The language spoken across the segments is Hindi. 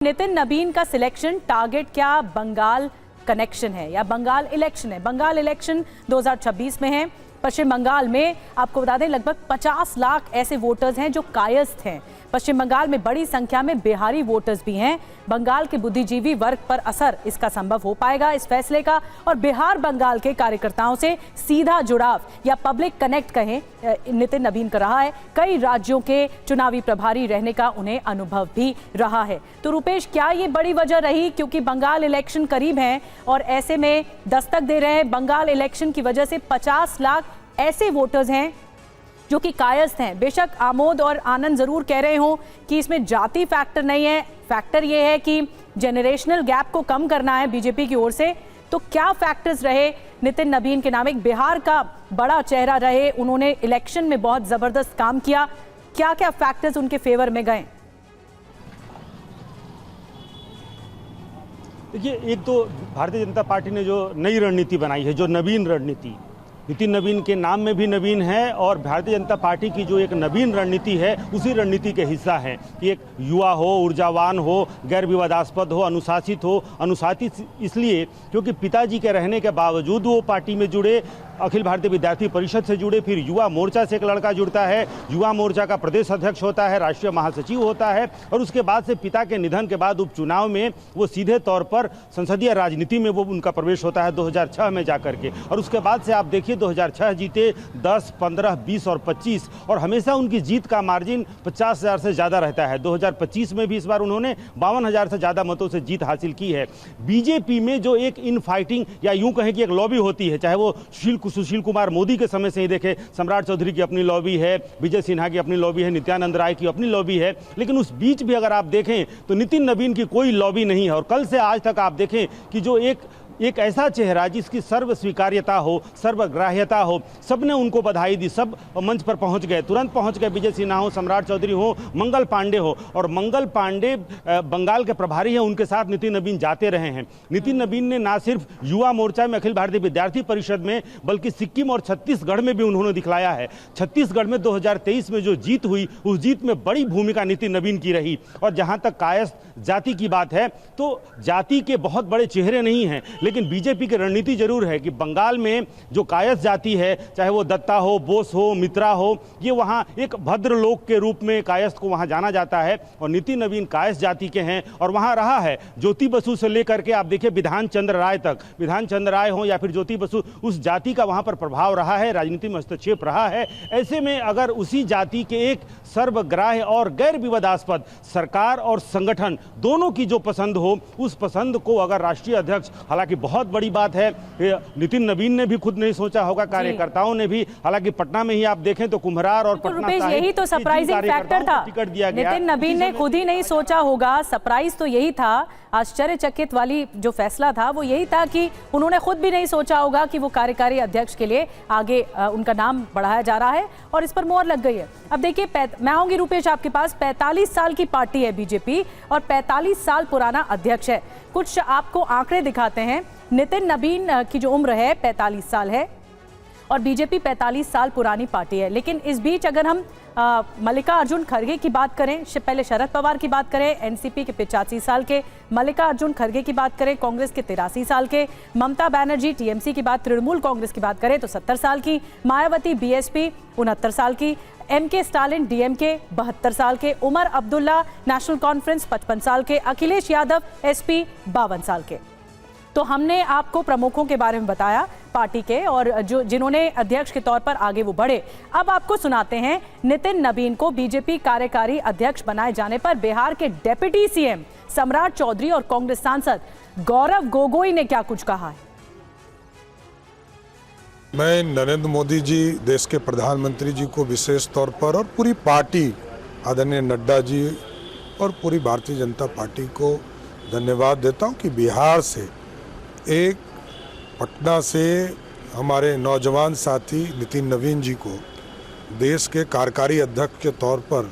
नितिन नबीन का सिलेक्शन टारगेट क्या बंगाल कनेक्शन है या बंगाल इलेक्शन है? बंगाल इलेक्शन 2026 में है। पश्चिम बंगाल में आपको बता दें लगभग 50 लाख ऐसे वोटर्स हैं जो कायस्थ हैं। पश्चिम बंगाल में बड़ी संख्या में बिहारी वोटर्स भी हैं। बंगाल के बुद्धिजीवी वर्ग पर असर इसका संभव हो पाएगा इस फैसले का, और बिहार बंगाल के कार्यकर्ताओं से सीधा जुड़ाव या पब्लिक कनेक्ट कहें नितिन नबीन कर रहा है। कई राज्यों के चुनावी प्रभारी रहने का उन्हें अनुभव भी रहा है। तो रुपेश, क्या ये बड़ी वजह रही क्योंकि बंगाल इलेक्शन करीब है और ऐसे में दस्तक दे रहे हैं? बंगाल इलेक्शन की वजह से 50 लाख ऐसे वोटर्स हैं जो कि कायस्थ हैं। बेशक आमोद और आनंद जरूर कह रहे हो कि इसमें जाति फैक्टर नहीं है, फैक्टर ये है कि जनरेशनल गैप को कम करना है बीजेपी की ओर से। तो क्या फैक्टर्स रहे नितिन नबीन के नाम? एक बिहार का बड़ा चेहरा रहे, उन्होंने इलेक्शन में बहुत जबरदस्त काम किया, क्या क्या फैक्टर्स उनके फेवर में गए? देखिए, एक तो भारतीय जनता पार्टी ने जो नई रणनीति बनाई है, जो नवीन रणनीति, नितिन नबीन के नाम में भी नवीन है और भारतीय जनता पार्टी की जो एक नवीन रणनीति है उसी रणनीति के हिस्सा है कि एक युवा हो, ऊर्जावान हो, गैर विवादास्पद हो, अनुशासित इसलिए क्योंकि पिताजी के रहने के बावजूद वो पार्टी में जुड़े, अखिल भारतीय विद्यार्थी परिषद से जुड़े, फिर युवा मोर्चा से एक लड़का जुड़ता है, युवा मोर्चा का प्रदेश अध्यक्ष होता है, राष्ट्रीय महासचिव होता है, और उसके बाद से पिता के निधन के बाद उपचुनाव में वो सीधे तौर पर संसदीय राजनीति में वो उनका प्रवेश होता है 2006 में जाकर के। और उसके बाद से आप देखिए 2006 जीते, 10, 15, 20 और 25, और हमेशा उनकी जीत का मार्जिन 50,000 से ज़्यादा रहता है। 2025 में भी इस बार उन्होंने 52,000 से ज़्यादा मतों से जीत हासिल की है। बीजेपी में जो एक इन फाइटिंग या यूं कहें कि एक लॉबी होती है, चाहे वो सुशील कुमार मोदी के समय से ही देखें, सम्राट चौधरी की अपनी लॉबी है, विजय सिन्हा की अपनी लॉबी है, नित्यानंद राय की अपनी लॉबी है, लेकिन उस बीच भी अगर आप देखें तो नितिन नबीन की कोई लॉबी नहीं है। और कल से आज तक आप देखें कि जो एक ऐसा चेहरा जिसकी सर्व स्वीकार्यता हो, सर्वग्राह्यता हो, सबने उनको बधाई दी, सब मंच पर पहुंच गए, तुरंत पहुंच गए। विजय सिन्हा हो, सम्राट चौधरी हो, मंगल पांडे हो, और मंगल पांडे बंगाल के प्रभारी हैं, उनके साथ नितिन नबीन जाते रहे हैं। नितिन नबीन ने ना सिर्फ युवा मोर्चा में, अखिल भारतीय विद्यार्थी परिषद में, बल्कि सिक्किम और छत्तीसगढ़ में भी उन्होंने दिखलाया है। छत्तीसगढ़ में 2023 में जो जीत हुई, उस जीत में बड़ी भूमिका नितिन नबीन की रही। और जहां तक कायस्थ जाति की बात है तो जाति के बहुत बड़े चेहरे नहीं हैं, लेकिन बीजेपी की रणनीति जरूर है कि बंगाल में जो कायस्थ जाति है, चाहे वो दत्ता हो, बोस हो, मित्रा हो, ये वहाँ एक भद्र लोक के रूप में कायस्थ को वहाँ जाना जाता है। और नितिन नबीन कायस्थ जाति के हैं और वहाँ रहा है ज्योति बसु से लेकर के आप देखिए विधान चंद्र राय तक, विधान चंद्र राय हो या फिर ज्योति बसु, उस जाति का वहाँ पर प्रभाव रहा है, राजनीति में हस्तक्षेप रहा है। ऐसे में अगर उसी जाति के एक सर्वग्राह्य और गैर विवादास्पद सरकार और संगठन दोनों की जो पसंद हो, उस पसंद को अगर राष्ट्रीय अध्यक्ष, हालांकि बहुत बड़ी बात है, नितिन नबीन ने भी खुद नहीं सोचा होगा, कार्यकर्ताओं ने भी, हालांकि पटना में ही आप देखें तो कुम्हरार और पटना साहिब, यही तो सरप्राइजिंग फैक्टर था। टिकट दिया गया, नितिन नबीन ने खुद ही नहीं सोचा होगा। सरप्राइज तो यही था, आश्चर्यचकित वाली जो फैसला था वो यही था कि उन्होंने खुद भी नहीं सोचा होगा कि वो कार्यकारी अध्यक्ष के लिए आगे उनका नाम बढ़ाया जा रहा है और इस पर मोहर लग गई है। अब देखिए, मैं आऊंगी रुपेश आपके पास। 45 साल की पार्टी है बीजेपी और 45 साल पुराना अध्यक्ष है। कुछ आपको आंकड़े दिखाते हैं। नितिन नबीन की जो उम्र है 45 साल है और बीजेपी 45 साल पुरानी पार्टी है। लेकिन इस बीच अगर हम मल्लिकार्जुन खड़गे की बात करें, पहले शरद पवार की बात करें, एनसीपी के 85 साल के, मल्लिकार्जुन खड़गे की बात करें, कांग्रेस के 83 साल के, ममता बनर्जी टीएमसी की बात, तृणमूल कांग्रेस की बात करें तो 70 साल की, मायावती बीएसपी 69 साल की, एमके स्टालिन डीएमके 72 साल के, उमर अब्दुल्ला नेशनल कॉन्फ्रेंस 55 साल के, अखिलेश यादव एसपी 52 साल के। तो हमने आपको प्रमुखों के बारे में बताया पार्टी के और जो जिन्होंने अध्यक्ष के तौर पर आगे वो बढ़े। अब आपको सुनाते हैं नितिन नबीन को बीजेपी कार्यकारी अध्यक्ष बनाए जाने पर बिहार के डिप्टी सीएम सम्राट चौधरी और कांग्रेस सांसद गौरव गोगोई ने क्या कुछ कहा है। मैं नरेंद्र मोदी जी, देश के प्रधानमंत्री जी को विशेष तौर पर और पूरी पार्टी, आदरणीय नड्डा जी और पूरी भारतीय जनता पार्टी को धन्यवाद देता हूं कि बिहार से एक पटना से हमारे नौजवान साथी नितिन नबीन जी को देश के कार्यकारी अध्यक्ष के तौर पर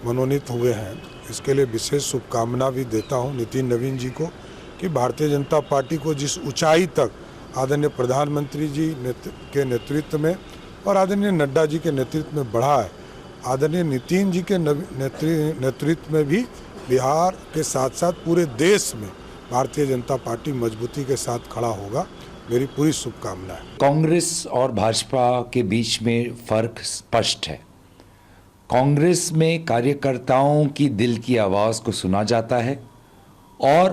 मनोनीत हुए हैं। इसके लिए विशेष शुभकामना भी देता हूं नितिन नबीन जी को कि भारतीय जनता पार्टी को जिस ऊंचाई तक आदरणीय प्रधानमंत्री जी के नेतृत्व में और आदरणीय नड्डा जी के नेतृत्व में बढ़ा है, आदरणीय नितिन जी के नेतृत्व में भी बिहार के साथ साथ पूरे देश में भारतीय जनता पार्टी मजबूती के साथ खड़ा होगा। मेरी पूरी शुभकामनाएं। कांग्रेस और भाजपा के बीच में फर्क स्पष्ट है। कांग्रेस में कार्यकर्ताओं की दिल की आवाज़ को सुना जाता है और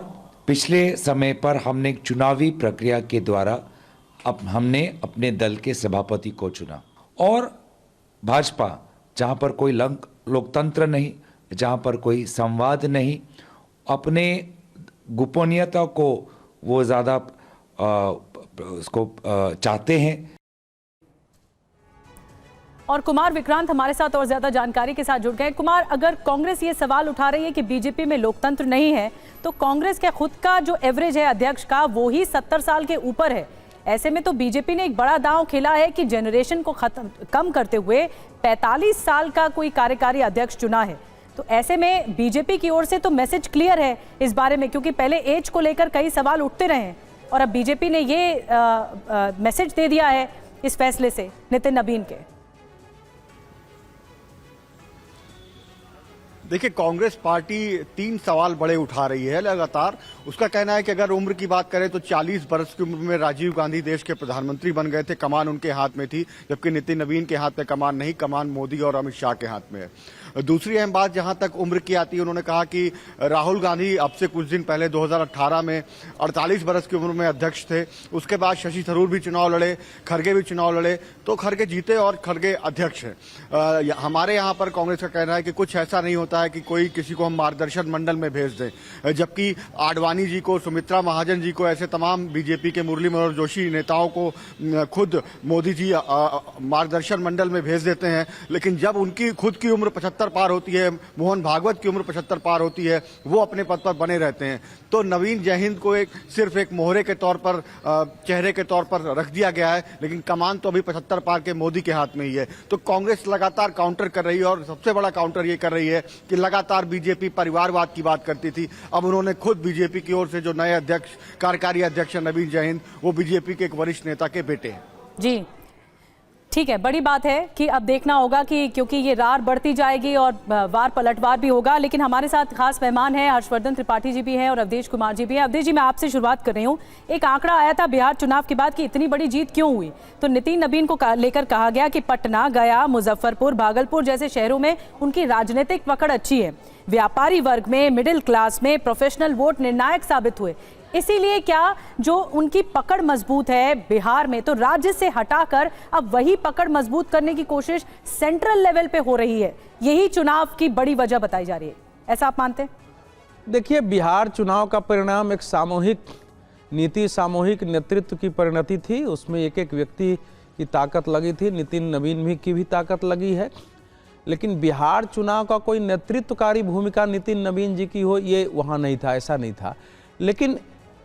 पिछले समय पर हमने एक चुनावी प्रक्रिया के द्वारा अब हमने अपने दल के सभापति को चुना। और भाजपा जहाँ पर कोई लोकतंत्र नहीं, जहाँ पर कोई संवाद नहीं, अपने गोपनीयता को वो ज़्यादा उसको चाहते हैं। और कुमार विक्रांत हमारे साथ और ज्यादा जानकारी के साथ जुड़ गए। कुमार, अगर कांग्रेस ये सवाल उठा रही है कि बीजेपी में लोकतंत्र नहीं है, तो कांग्रेस का खुद का जो एवरेज है अध्यक्ष का वो ही 70 साल के ऊपर है। ऐसे में तो बीजेपी ने एक बड़ा दांव खेला है कि जनरेशन को कम करते हुए 45 साल का कोई कार्यकारी अध्यक्ष चुना है। तो ऐसे में बीजेपी की ओर से तो मैसेज क्लियर है इस बारे में, क्योंकि पहले एज को लेकर कई सवाल उठते रहे हैं और अब बीजेपी ने ये मैसेज दे दिया है इस फैसले से नितिन नबीन के। देखिए, कांग्रेस पार्टी 3 सवाल बड़े उठा रही है लगातार। उसका कहना है कि अगर उम्र की बात करें तो 40 वर्ष की उम्र में राजीव गांधी देश के प्रधानमंत्री बन गए थे, कमान उनके हाथ में थी, जबकि नितिन नबीन के हाथ में कमान नहीं, कमान मोदी और अमित शाह के हाथ में है। दूसरी अहम बात जहां तक उम्र की आती है, उन्होंने कहा कि राहुल गांधी अब से कुछ दिन पहले 2018 में 48 वर्ष की उम्र में अध्यक्ष थे। उसके बाद शशि थरूर भी चुनाव लड़े, खड़गे भी चुनाव लड़े, तो खड़गे जीते और खड़गे अध्यक्ष हैं। हमारे यहाँ पर कांग्रेस का कहना है कि कुछ ऐसा नहीं होता है कि कोई किसी को हम मार्गदर्शन मंडल में भेज दें, जबकि आडवाणी जी को, सुमित्रा महाजन जी को, ऐसे तमाम बीजेपी के मुरली मनोहर जोशी नेताओं को खुद मोदी जी मार्गदर्शन मंडल में भेज देते हैं। लेकिन जब उनकी खुद की उम्र 75 पार होती है, मोहन भागवत की उम्र 75 पार होती है, वो अपने पद पर बने रहते हैं। तो नवीन जय हिंद को सिर्फ एक मोहरे के तौर पर, चेहरे के तौर पर रख दिया गया है, लेकिन कमान तो अभी 75 पार के मोदी के हाथ में ही है। तो कांग्रेस लगातार काउंटर कर रही है और सबसे बड़ा काउंटर ये कर रही है कि लगातार बीजेपी परिवारवाद की बात करती थी, अब उन्होंने खुद बीजेपी की ओर से जो नए अध्यक्ष, कार्यकारी अध्यक्ष नवीन जय हिंद, वो बीजेपी के एक वरिष्ठ नेता के बेटे हैं। जी ठीक है, बड़ी बात है कि अब देखना होगा कि क्योंकि ये रार बढ़ती जाएगी और वार पलटवार भी होगा। लेकिन हमारे साथ खास मेहमान हैं, हर्षवर्धन त्रिपाठी जी भी हैं और अवधेश कुमार जी भी हैं। अवधेश जी, मैं आपसे शुरुआत कर रही हूँ। एक आंकड़ा आया था बिहार चुनाव के बाद कि इतनी बड़ी जीत क्यों हुई, तो नितिन नबीन को लेकर कहा गया कि पटना, गया, मुजफ्फरपुर, भागलपुर जैसे शहरों में उनकी राजनीतिक पकड़ अच्छी है, व्यापारी वर्ग में, मिडिल क्लास में प्रोफेशनल वोट निर्णायक साबित हुए। इसीलिए क्या जो उनकी पकड़ मजबूत है बिहार में, तो राज्य से हटाकर अब वही पकड़ मजबूत करने की कोशिश सेंट्रल लेवल पे हो रही है, यही चुनाव की बड़ी वजह बताई जा रही है, ऐसा आप मानते हैं? देखिए, बिहार चुनाव का परिणाम एक सामूहिक नीति, सामूहिक नेतृत्व की परिणति थी। उसमें एक एक व्यक्ति की ताकत लगी थी, नितिन नबीन भी की भी ताकत लगी है। लेकिन बिहार चुनाव का कोई नेतृत्वकारी भूमिका नितिन नबीन जी की हो, ये वहाँ नहीं था, ऐसा नहीं था। लेकिन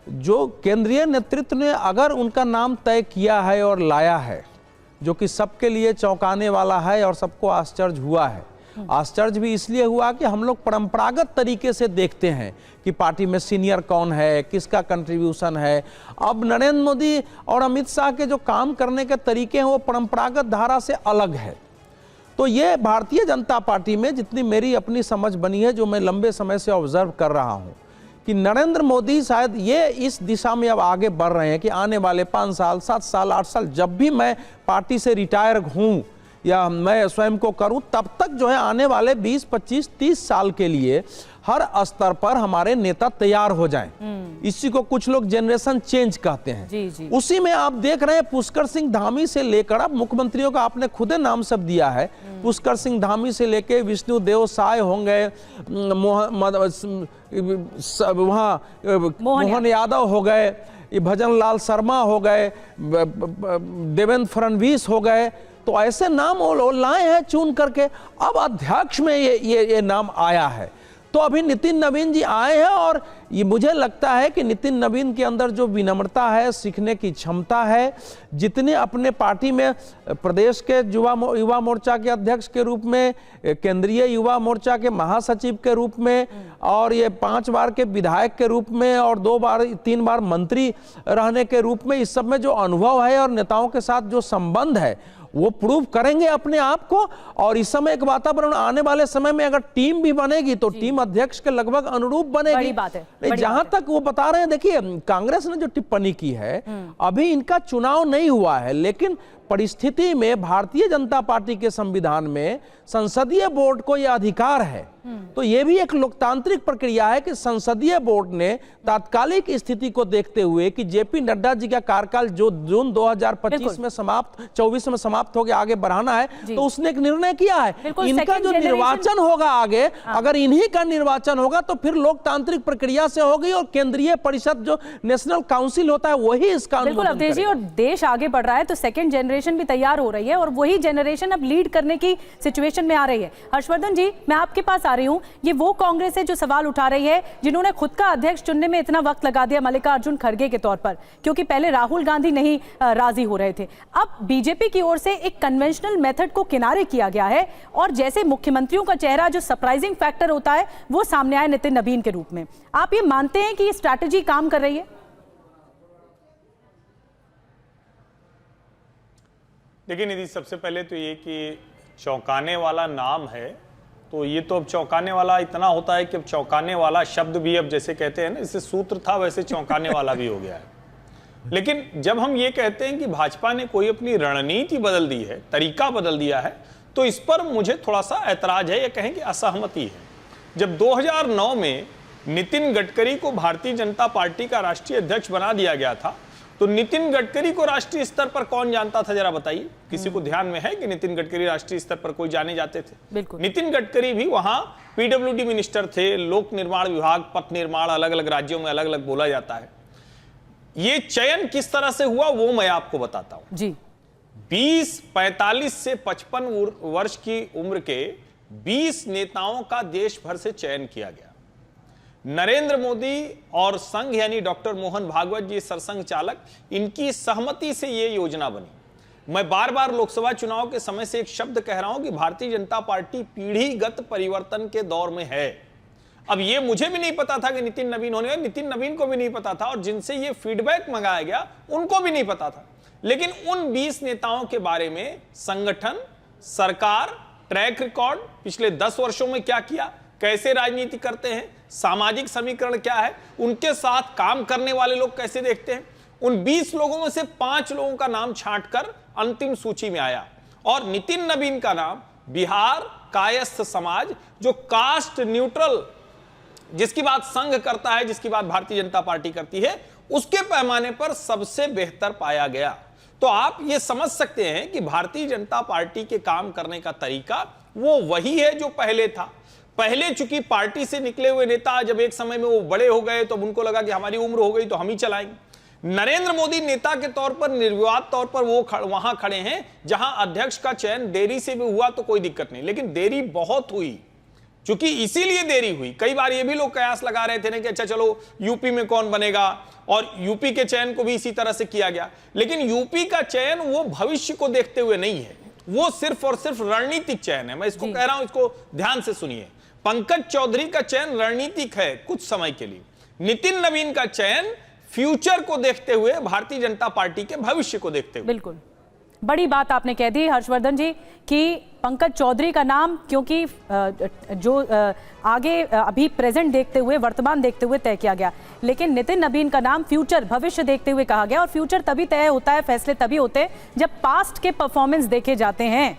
जो केंद्रीय नेतृत्व ने अगर उनका नाम तय किया है और लाया है, जो कि सबके लिए चौंकाने वाला है और सबको आश्चर्य हुआ है। आश्चर्य भी इसलिए हुआ कि हम लोग परंपरागत तरीके से देखते हैं कि पार्टी में सीनियर कौन है, किसका कंट्रीब्यूशन है। अब नरेंद्र मोदी और अमित शाह के जो काम करने के तरीके हैं वो परंपरागत धारा से अलग है। तो ये भारतीय जनता पार्टी में जितनी मेरी अपनी समझ बनी है, जो मैं लंबे समय से ऑब्जर्व कर रहा हूँ, कि नरेंद्र मोदी शायद ये इस दिशा में अब आगे बढ़ रहे हैं कि आने वाले 5 साल, 7 साल, 8 साल, जब भी मैं पार्टी से रिटायर हूँ या मैं स्वयं को करूँ, तब तक जो है आने वाले 20, 25, 30 साल के लिए हर स्तर पर हमारे नेता तैयार हो जाएं। इसी को कुछ लोग जनरेशन चेंज कहते हैं। जी जी। उसी में आप देख रहे हैं पुष्कर सिंह धामी से लेकर, अब मुख्यमंत्रियों का आपने खुद नाम सब दिया है, पुष्कर सिंह धामी से लेकर विष्णुदेव साय होंगे, वहाँ मोहन यादव हो गए, भजन लाल शर्मा हो गए, देवेंद्र फडणवीस हो गए। तो ऐसे नाम वो लाए हैं चुन करके। अब अध्यक्ष में ये नाम आया है। तो अभी नितिन नबीन जी आए हैं और ये मुझे लगता है कि नितिन नबीन के अंदर जो विनम्रता है, सीखने की क्षमता है, जितने अपने पार्टी में प्रदेश के युवा मोर्चा के अध्यक्ष के रूप में, केंद्रीय युवा मोर्चा के महासचिव के रूप में, और ये 5 बार के विधायक के रूप में और 3 बार मंत्री रहने के रूप में, इस सब में जो अनुभव है और नेताओं के साथ जो संबंध है, वो प्रूव करेंगे अपने आप को। और इस समय एक वातावरण, आने वाले समय में अगर टीम भी बनेगी तो टीम अध्यक्ष के लगभग अनुरूप बनेगी। बड़ी बात है। जहां तक वो बता रहे हैं, देखिए कांग्रेस ने जो टिप्पणी की है, अभी इनका चुनाव नहीं हुआ है, लेकिन परिस्थिति में भारतीय जनता पार्टी के संविधान में संसदीय बोर्ड को यह अधिकार है। तो यह भी एक लोकतांत्रिक प्रक्रिया है कि संसदीय बोर्ड ने तात्कालिक स्थिति को देखते हुए कि जेपी नड्डा जी का कार्यकाल जो जून 2025 में समाप्त 24 में समाप्त हो गया, आगे बढ़ाना है, तो उसने एक निर्णय किया है। इनका जो निर्वाचन होगा आगे, अगर इन्हीं का निर्वाचन होगा तो फिर लोकतांत्रिक प्रक्रिया से होगी और केंद्रीय परिषद जो नेशनल काउंसिल होता है वही इसका बिल्कुल अवधेश जी, और देश आगे बढ़ रहा है तो सेकंड जनरेशन भी तैयार हो रही है और वही जनरेशन अब लीड करने की सिचुएशन में आ रही है। हर्षवर्धन जी, मैं आपके पास आ रही हूं। ये वो कांग्रेस है जो सवाल उठा रही है, जिन्होंने खुद का अध्यक्ष चुनने में इतना वक्त लगा दिया मल्लिकार्जुन खड़गे के तौर पर, क्योंकि पहले राहुल गांधी नहीं राजी हो रहे थे। अब बीजेपी की ओर से एक कन्वेंशनल मेथड को किनारे किया गया है और जैसे मुख्यमंत्रियों का चेहरा जो सरप्राइजिंग फैक्टर होता है वो सामने आया नितिन नवीन के रूप में। आप ये मानते हैं कि ये स्ट्रैटेजी काम कर रही है? देखिए निधि, सबसे पहले तो ये कि चौंकाने वाला नाम है, तो ये तो अब चौंकाने वाला इतना होता है कि अब चौंकाने वाला शब्द भी, अब जैसे कहते हैं ना, जैसे सूत्र था वैसे चौंकाने वाला भी हो गया है। लेकिन जब हम ये कहते हैं कि भाजपा ने कोई अपनी रणनीति बदल दी है, तरीका बदल दिया है, तो इस पर मुझे थोड़ा सा ऐतराज है, या कहें कि असहमति है। जब 2009 में नितिन गडकरी को भारतीय जनता पार्टी का राष्ट्रीय अध्यक्ष बना दिया गया था, तो नितिन गडकरी को राष्ट्रीय स्तर पर कौन जानता था, जरा बताइए। किसी को ध्यान में है कि नितिन गडकरी राष्ट्रीय स्तर पर कोई जाने जाते थे? नितिन गडकरी भी वहां पीडब्ल्यूडी मिनिस्टर थे, लोक निर्माण विभाग, पथ निर्माण, अलग अलग राज्यों में अलग अलग बोला जाता है। ये चयन किस तरह से हुआ वो मैं आपको बताता हूं जी। 45 से 55 वर्ष की उम्र के 20 नेताओं का देश भर से चयन किया गया। नरेंद्र मोदी और संघ यानी डॉक्टर मोहन भागवत जी सरसंघ चालक, इनकी सहमति से यह योजना बनी। मैं बार बार लोकसभा चुनाव के समय से एक शब्द कह रहा हूं कि भारतीय जनता पार्टी पीढ़ीगत परिवर्तन के दौर में है। अब ये मुझे भी नहीं पता था कि नितिन नवीन होने वाले, नितिन नवीन को भी नहीं पता था, और जिनसे ये फीडबैक मंगाया गया उनको भी नहीं पता था। लेकिन उन 20 नेताओं के बारे में संगठन, सरकार, ट्रैक रिकॉर्ड, पिछले 10 वर्षों में क्या किया, कैसे राजनीति करते हैं, सामाजिक समीकरण क्या है, उनके साथ काम करने वाले लोग कैसे देखते हैं, उन 20 लोगों में से 5 लोगों का नाम छांटकर अंतिम सूची में आया और नितिन नवीन का नाम बिहार कायस्थ समाज, जो कास्ट न्यूट्रल, जिसकी बात संघ करता है, जिसकी बात भारतीय जनता पार्टी करती है, उसके पैमाने पर सबसे बेहतर पाया गया। तो आप ये समझ सकते हैं कि भारतीय जनता पार्टी के काम करने का तरीका वो वही है जो पहले था। पहले चूंकि पार्टी से निकले हुए नेता जब एक समय में वो बड़े हो गए तो उनको लगा कि हमारी उम्र हो गई तो हम ही चलाएंगे। नरेंद्र मोदी नेता के तौर पर निर्विवाद तौर पर वो वहां खड़े हैं जहां अध्यक्ष का चयन देरी से भी हुआ तो कोई दिक्कत नहीं, लेकिन देरी बहुत हुई। चूंकि इसीलिए देरी हुई, कई बार ये भी लोग कयास लगा रहे थे ना कि अच्छा चलो यूपी में कौन बनेगा, और यूपी के चयन को भी इसी तरह से किया गया। लेकिन यूपी का चयन वो भविष्य को देखते हुए नहीं है, वो सिर्फ और सिर्फ रणनीतिक चयन है। मैं इसको कह रहा हूं, इसको ध्यान से सुनिए। पंकज चौधरी का चयन रणनीतिक है कुछ समय के लिए, नितिन नवीन का चयन फ्यूचर को देखते हुए, भारतीय जनता पार्टी के भविष्य को देखते हुए। बिल्कुल बड़ी बात आपने कह दी हर्षवर्धन जी कि पंकज चौधरी का नाम, क्योंकि जो आगे अभी प्रेजेंट देखते हुए, वर्तमान देखते हुए तय किया गया, लेकिन नितिन नवीन का नाम फ्यूचर, भविष्य देखते हुए कहा गया। और फ्यूचर तभी तय होता है, फैसले तभी होते हैं जब पास्ट के परफॉर्मेंस देखे जाते हैं।